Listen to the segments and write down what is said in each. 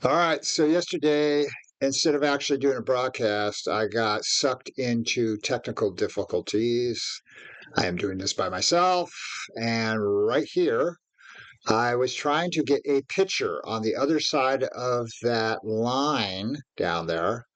All right. So yesterday, instead of actually doing a broadcast, I got sucked into technical difficulties. I am doing this by myself. And right here, I was trying to get a picture on the other side of that line down there,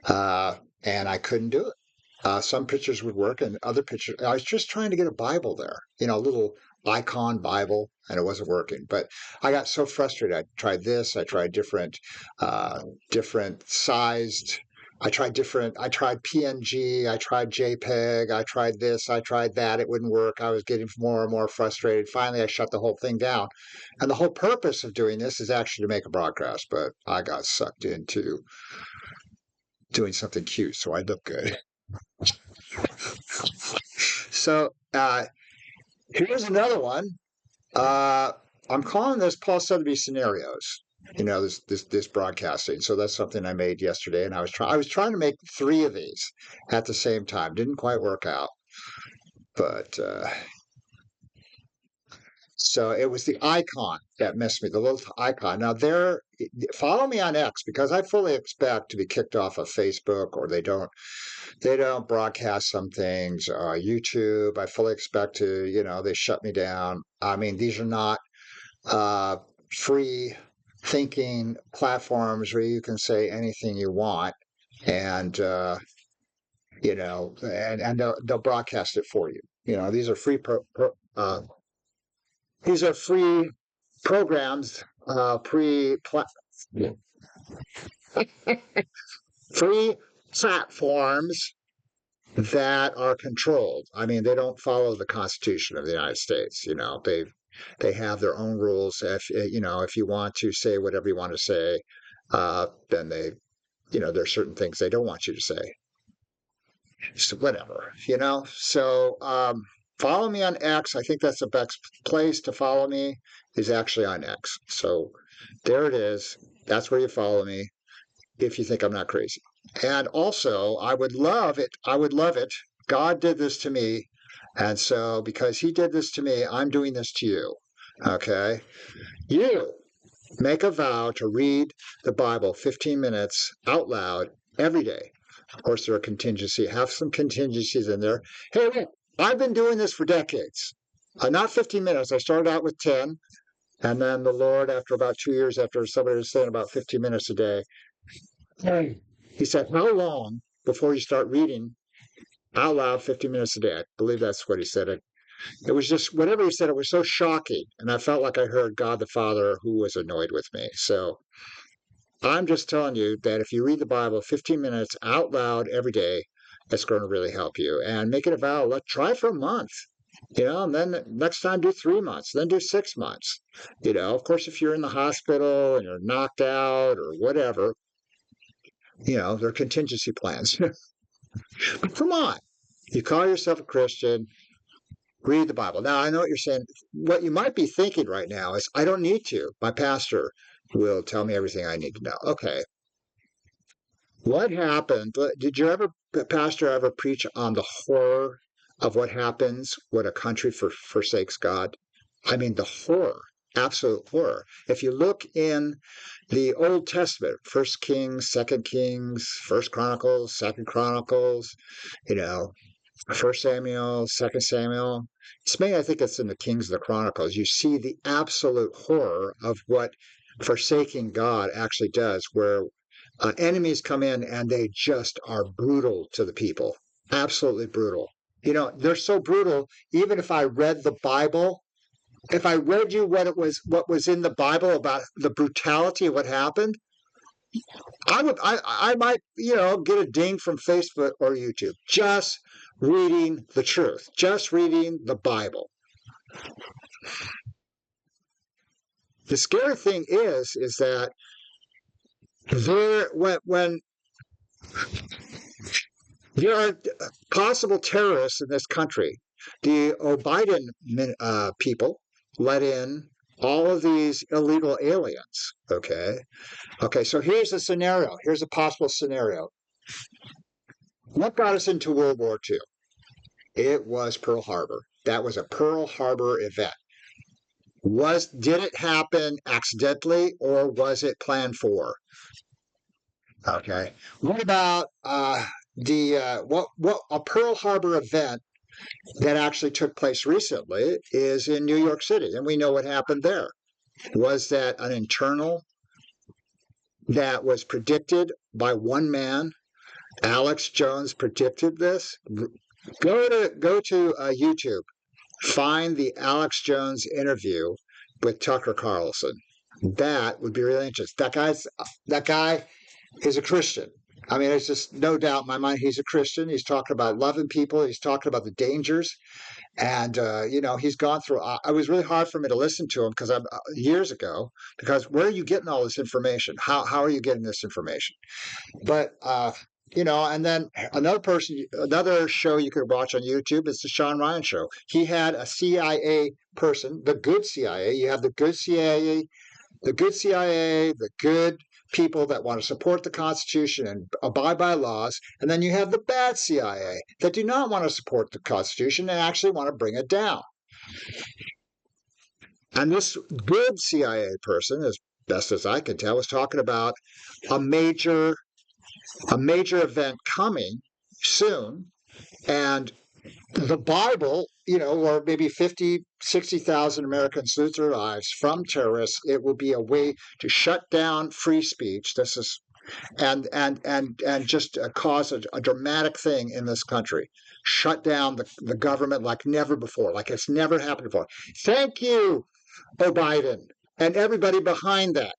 uh, and I couldn't do it. Some pictures would work, and other pictures. I was just trying to get a Bible there, a little icon Bible, and it wasn't working. But I got so frustrated. I tried this. I tried uh, different sized. I tried different. I tried PNG. I tried JPEG. I tried this. I tried that. It wouldn't work. I was getting more and more frustrated. Finally, I shut the whole thing down. And the whole purpose of doing this is actually to make a broadcast. But I got sucked into doing something cute, so I look good. So here's another one. Uh, I'm calling this Paul Sotheby scenarios. This broadcasting. So that's something I made yesterday, and I was trying to make three of these at the same time. Didn't quite work out, but so it was the icon that missed me. The little icon. Now there, follow me on X because I fully expect to be kicked off of Facebook, or they don't broadcast some things. YouTube, I fully expect to, they shut me down. I mean, these are not uh, free thinking platforms where you can say anything you want, and and they'll broadcast it for you. These are these are free programs, free platforms that are controlled. I mean, they don't follow the Constitution of the United States. They have their own rules. If you want to say whatever you want to say, then there's certain things they don't want you to say. So whatever. So follow me on X. I think that's the best place to follow me is actually on X. So there it is. That's where you follow me if you think I'm not crazy. And also, I would love it. I would love it. God did this to me. And so, because he did this to me, I'm doing this to you. Okay? You make a vow to read the Bible 15 minutes out loud every day. Of course, there are contingencies. Have some contingencies in there. Hey, look, I've been doing this for decades. Not 15 minutes. I started out with 10. And then the Lord, after about 2 years, after somebody was saying about 15 minutes a day, he said, how long before you start reading out loud 50 minutes a day? I believe that's what he said. It was just whatever he said, it was so shocking. And I felt like I heard God the Father who was annoyed with me. So I'm just telling you that if you read the Bible 15 minutes out loud every day, it's going to really help you. And make it a vow. Try for a month. And then next time do 3 months, then do 6 months. Of course, if you're in the hospital and you're knocked out or whatever, there are contingency plans. But come on, you call yourself a Christian, read the Bible. Now, I know what you're saying. What you might be thinking right now is, I don't need to. My pastor will tell me everything I need to know. Okay. What happened? Did pastor ever preach on the horror of what happens when a country forsakes God? I mean, the horror, absolute horror. If you look in the Old Testament, First Kings, Second Kings, First Chronicles, Second Chronicles, you know, First Samuel, Second Samuel. It's mainly, I think it's in the Kings of the Chronicles. You see the absolute horror of what forsaking God actually does, where enemies come in and they just are brutal to the people, absolutely brutal. They're so brutal. Even if I read the Bible, if I read you what was in the Bible about the brutality of what happened, I might, get a ding from Facebook or YouTube. Just reading the truth, just reading the Bible. The scary thing is that when there are possible terrorists in this country, the Biden people let in all of these illegal aliens. Okay. So here's a scenario. Here's a possible scenario. What got us into World War II? It was Pearl Harbor. That was a Pearl Harbor event. Did it happen accidentally or was it planned for? Okay. What about the what a Pearl Harbor event that actually took place recently is in New York City, and we know what happened there. Was that an internal that was predicted by one man? Alex Jones predicted this. Go to YouTube. Find the Alex Jones interview with Tucker Carlson. That would be really interesting. That guy is a Christian. I mean, there's just no doubt in my mind he's a Christian. He's talking about loving people. He's talking about the dangers, and he's gone through. It was really hard for me to listen to him because I'm years ago. Because where are you getting all this information? How are you getting this information? But and then another show you could watch on YouTube is the Sean Ryan show. He had a CIA person, the good CIA. You have the good CIA, the good people that want to support the Constitution and abide by laws, and then you have the bad CIA that do not want to support the Constitution and actually want to bring it down. And this good CIA person, as best as I can tell, was talking about a major event coming soon, and the Bible, or maybe 50, 60,000 Americans lose their lives from terrorists. It will be a way to shut down free speech. This is and just cause a dramatic thing in this country. Shut down the government like never before, like it's never happened before. Thank you, Biden, and everybody behind that.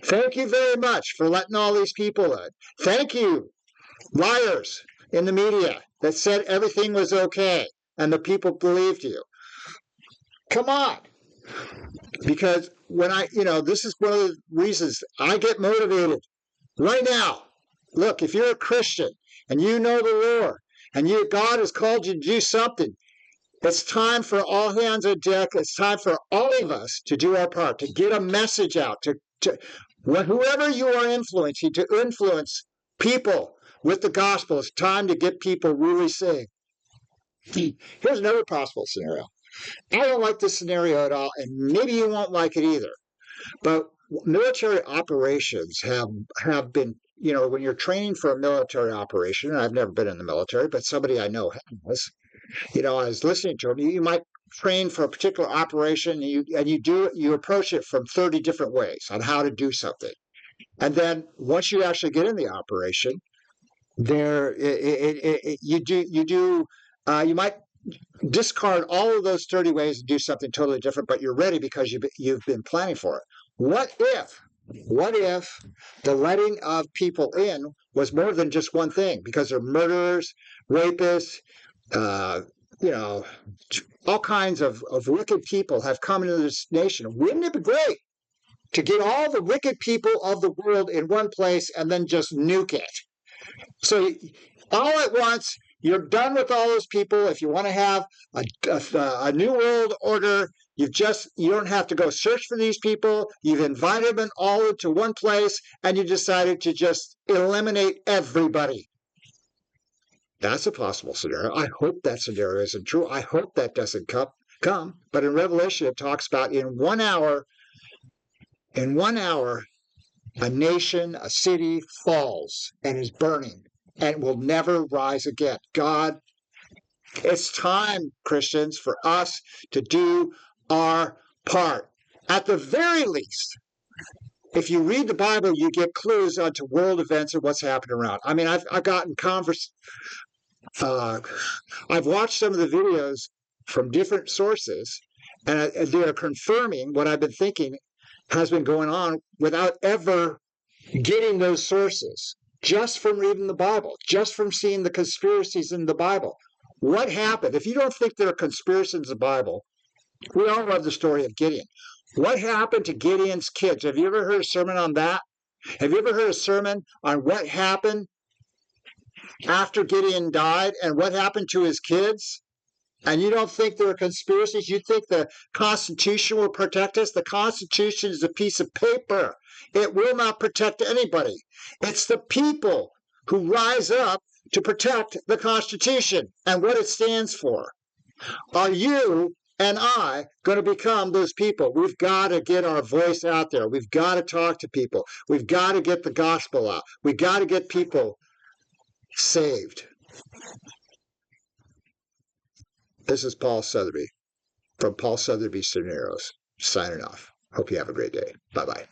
Thank you very much for letting all these people in. Thank you, liars in the media that said everything was okay and the people believed you. Come on. Because this is one of the reasons I get motivated right now. Look, if you're a Christian and you know the Lord and God has called you to do something, it's time for all hands on deck. It's time for all of us to do our part, to get a message out, to whoever you are influencing, to influence people with the gospel. It's time to get people really saved. Here's another possible scenario. I don't like this scenario at all, and maybe you won't like it either. But military operations have been, when you're training for a military operation, and I've never been in the military, but somebody I know has, I was listening to him. You might train for a particular operation, and you approach it from 30 different ways on how to do something. And then once you actually get in the operation, you might discard all of those 30 ways and do something totally different, but you're ready because you've been planning for it. What if the letting of people in was more than just one thing? Because they're murderers, rapists, all kinds of wicked people have come into this nation. Wouldn't it be great to get all the wicked people of the world in one place and then just nuke it? So all at once, you're done with all those people. If you want to have a new world order, you don't have to go search for these people. You've invited them all into one place, and you decided to just eliminate everybody. That's a possible scenario. I hope that scenario isn't true. I hope that doesn't come. But in Revelation, it talks about in 1 hour, a nation, a city falls and is burning and will never rise again. God, it's time, Christians, for us to do our part. At the very least, if you read the Bible, you get clues onto world events and what's happening around. I mean, I've gotten I've watched some of the videos from different sources, and they are confirming what I've been thinking has been going on without ever getting those sources, just from reading the Bible, just from seeing the conspiracies in the Bible. What happened? If you don't think there are conspiracies in the Bible, we all love the story of Gideon. What happened to Gideon's kids? Have you ever heard a sermon on that? Have you ever heard a sermon on what happened after Gideon died and what happened to his kids? And you don't think there are conspiracies? You think the Constitution will protect us? The Constitution is a piece of paper. It will not protect anybody. It's the people who rise up to protect the Constitution and what it stands for. Are you and I going to become those people. We've got to get our voice out there. We've got to talk to people. We've got to get the gospel out. We've got to get people saved. This is Paul Sotheby from Paul Sotheby Scenarios, signing off. Hope you have a great day. Bye bye.